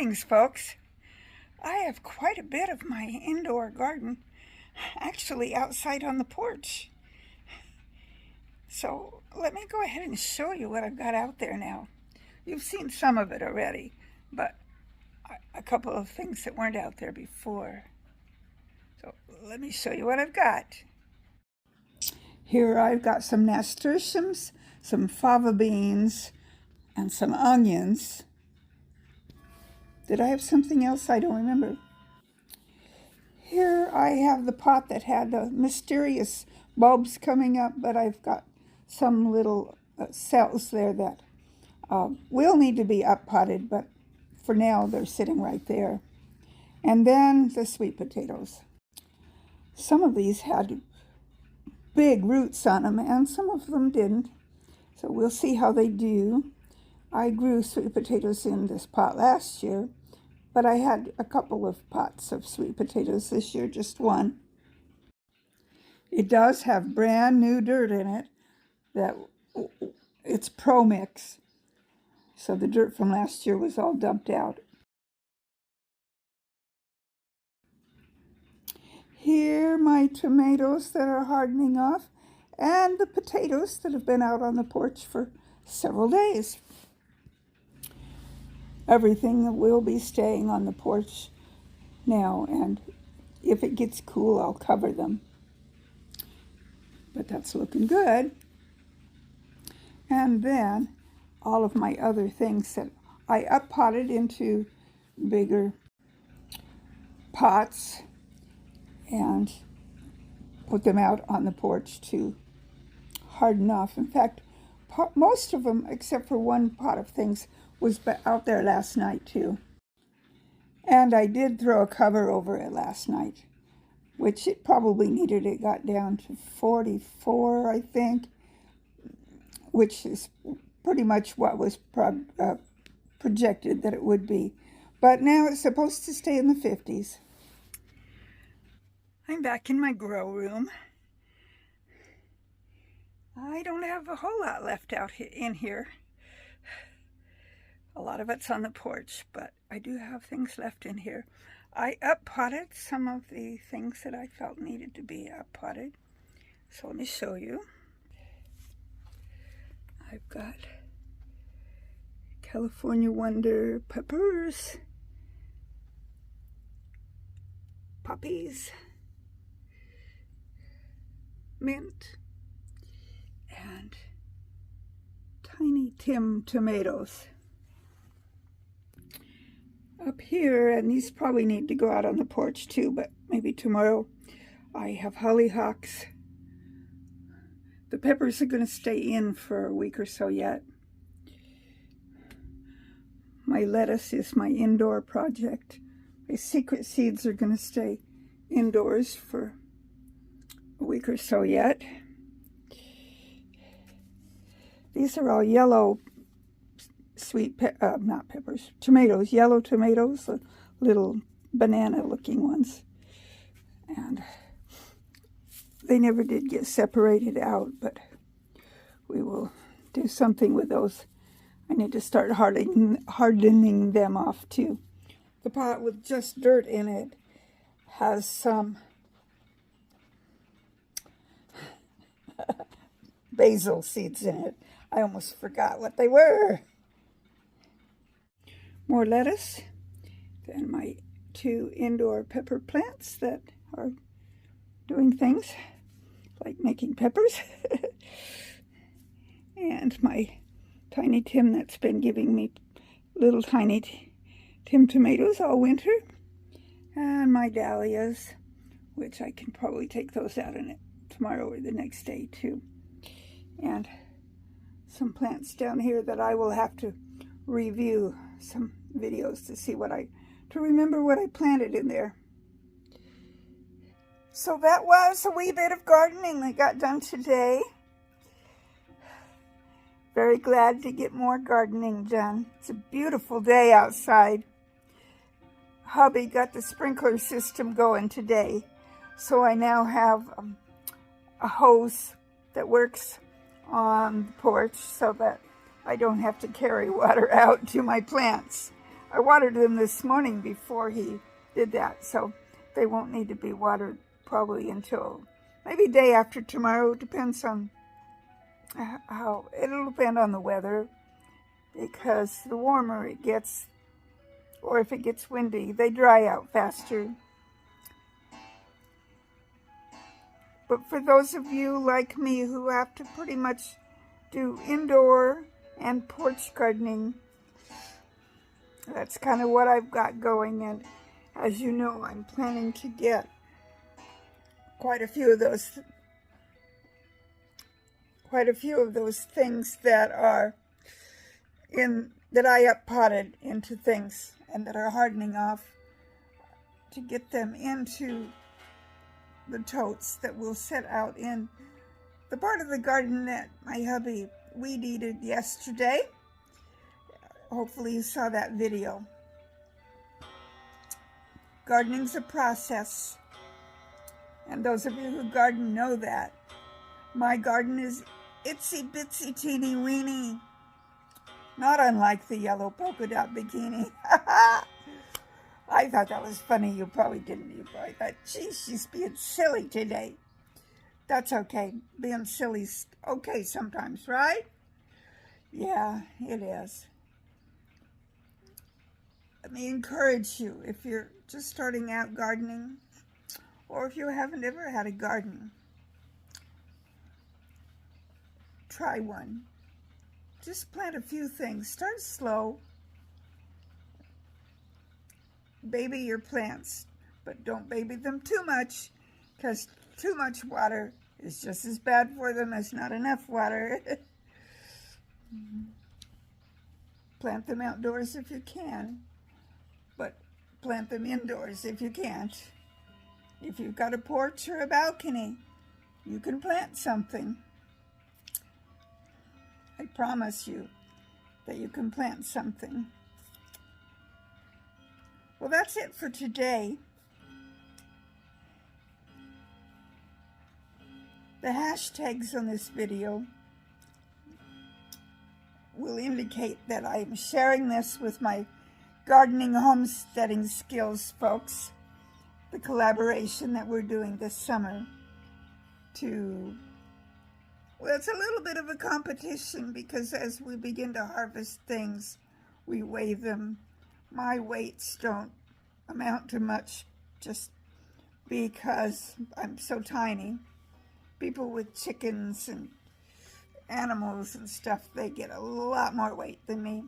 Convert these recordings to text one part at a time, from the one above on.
Greetings, folks. I have quite a bit of my indoor garden actually outside on the porch. So let me go ahead and show you what I've got out there now. You've seen some of it already, but a couple of things that weren't out there before. So let me show you what I've got. Here I've got some nasturtiums, some fava beans, and some onions. Did I have something else? I don't remember. Here I have the pot that had the mysterious bulbs coming up, but I've got some little cells there that will need to be up-potted, but for now they're sitting right there. And then the sweet potatoes. Some of these had big roots on them, and some of them didn't. So we'll see how they do. I grew sweet potatoes in this pot last year, but I had a couple of pots of sweet potatoes this year, just one. It does have brand new dirt in it. It's ProMix. So the dirt from last year was all dumped out. Here my tomatoes that are hardening off, and the potatoes that have been out on the porch for several days. Everything will be staying on the porch now, and if it gets cool, I'll cover them. But that's looking good. And then all of my other things that I up-potted into bigger pots and put them out on the porch to harden off. In fact, most of them, except for one pot of things, was out there last night too. And I did throw a cover over it last night, which it probably needed. It got down to 44, I think, which is pretty much what was projected that it would be. But now it's supposed to stay in the 50s. I'm back in my grow room. I don't have a whole lot left out in here. A lot of it's on the porch, but I do have things left in here. I up-potted some of the things that I felt needed to be up-potted. So let me show you. I've got California Wonder peppers, poppies, mint, and Tiny Tim tomatoes. Up here, and these probably need to go out on the porch too, but maybe tomorrow, I have hollyhocks. The peppers are going to stay in for a week or so yet. My lettuce is my indoor project. My secret seeds are going to stay indoors for a week or so yet. These are all yellow tomatoes, yellow tomatoes, the little banana-looking ones. And they never did get separated out, but we will do something with those. I need to start hardening them off too. The pot with just dirt in it has some basil seeds in it. I almost forgot what they were. More lettuce, then my 2 indoor pepper plants that are doing things like making peppers, and my Tiny Tim that's been giving me little Tiny Tim tomatoes all winter, and my dahlias, which I can probably take those out in it tomorrow or the next day too, and some plants down here that I will have to review some videos to remember what I planted in there. So that was a wee bit of gardening that got done today. Very glad to get more gardening done. It's a beautiful day outside. Hubby got the sprinkler system going today, so I now have a hose that works on the porch so that I don't have to carry water out to my plants. I watered them this morning before he did that, so they won't need to be watered probably until maybe day after tomorrow. Depends on how, it'll depend on the weather, because the warmer it gets, or if it gets windy, they dry out faster. But for those of you like me who have to pretty much do indoor and porch gardening, that's kind of what I've got going. And as you know, I'm planning to get quite a few of those things that are that I up potted into things and that are hardening off, to get them into the totes that will set out in the part of the garden that my hubby weed-eated yesterday. Hopefully you saw that video. Gardening's a process, and those of you who garden know that. My garden is itsy bitsy teeny weeny, not unlike the yellow polka dot bikini. I thought that was funny. You probably didn't. You probably thought, geez, she's being silly today. That's okay. Being silly's okay sometimes, right? Yeah, it is. Let me encourage you, if you're just starting out gardening, or if you haven't ever had a garden, try one. Just plant a few things. Start slow. Baby your plants, but don't baby them too much, because too much water is just as bad for them as not enough water. Plant them outdoors if you can, but plant them indoors if you can't. If you've got a porch or a balcony, you can plant something. I promise you that you can plant something. Well, that's it for today. The hashtags on this video will indicate that I'm sharing this with my gardening homesteading skills folks, the collaboration that we're doing this summer well, it's a little bit of a competition, because as we begin to harvest things, we weigh them. My weights don't amount to much just because I'm so tiny. People with chickens and animals and stuff, they get a lot more weight than me.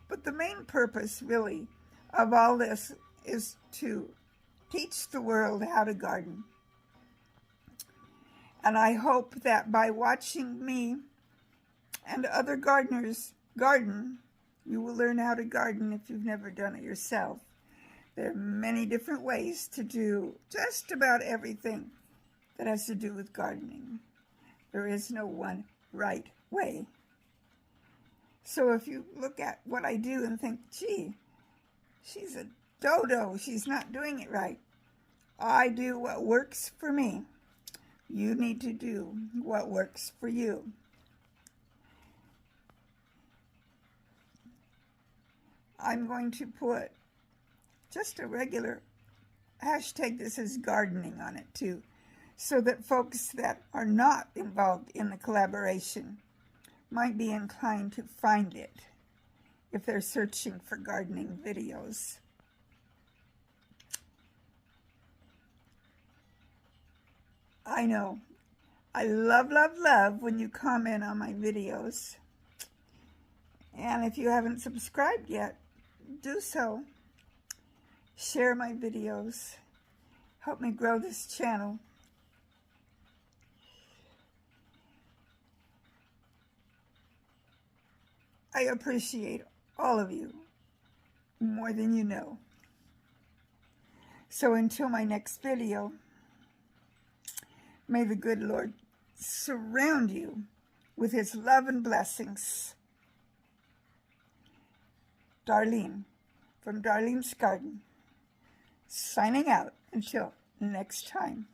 But the main purpose, really, of all this is to teach the world how to garden. And I hope that by watching me and other gardeners garden, you will learn how to garden if you've never done it yourself. There are many different ways to do just about everything that has to do with gardening. There is no one right way. So if you look at what I do and think, gee, she's a dodo, she's not doing it right, I do what works for me. You need to do what works for you. I'm going to put just a regular hashtag that says gardening on it too, so that folks that are not involved in the collaboration might be inclined to find it if they're searching for gardening videos. I know, I love, love, love when you comment on my videos. And if you haven't subscribed yet, do so. Share my videos. Help me grow this channel. I appreciate all of you more than you know. So until my next video, may the good Lord surround you with his love and blessings. Darlene from Darlene's Garden, signing out until next time.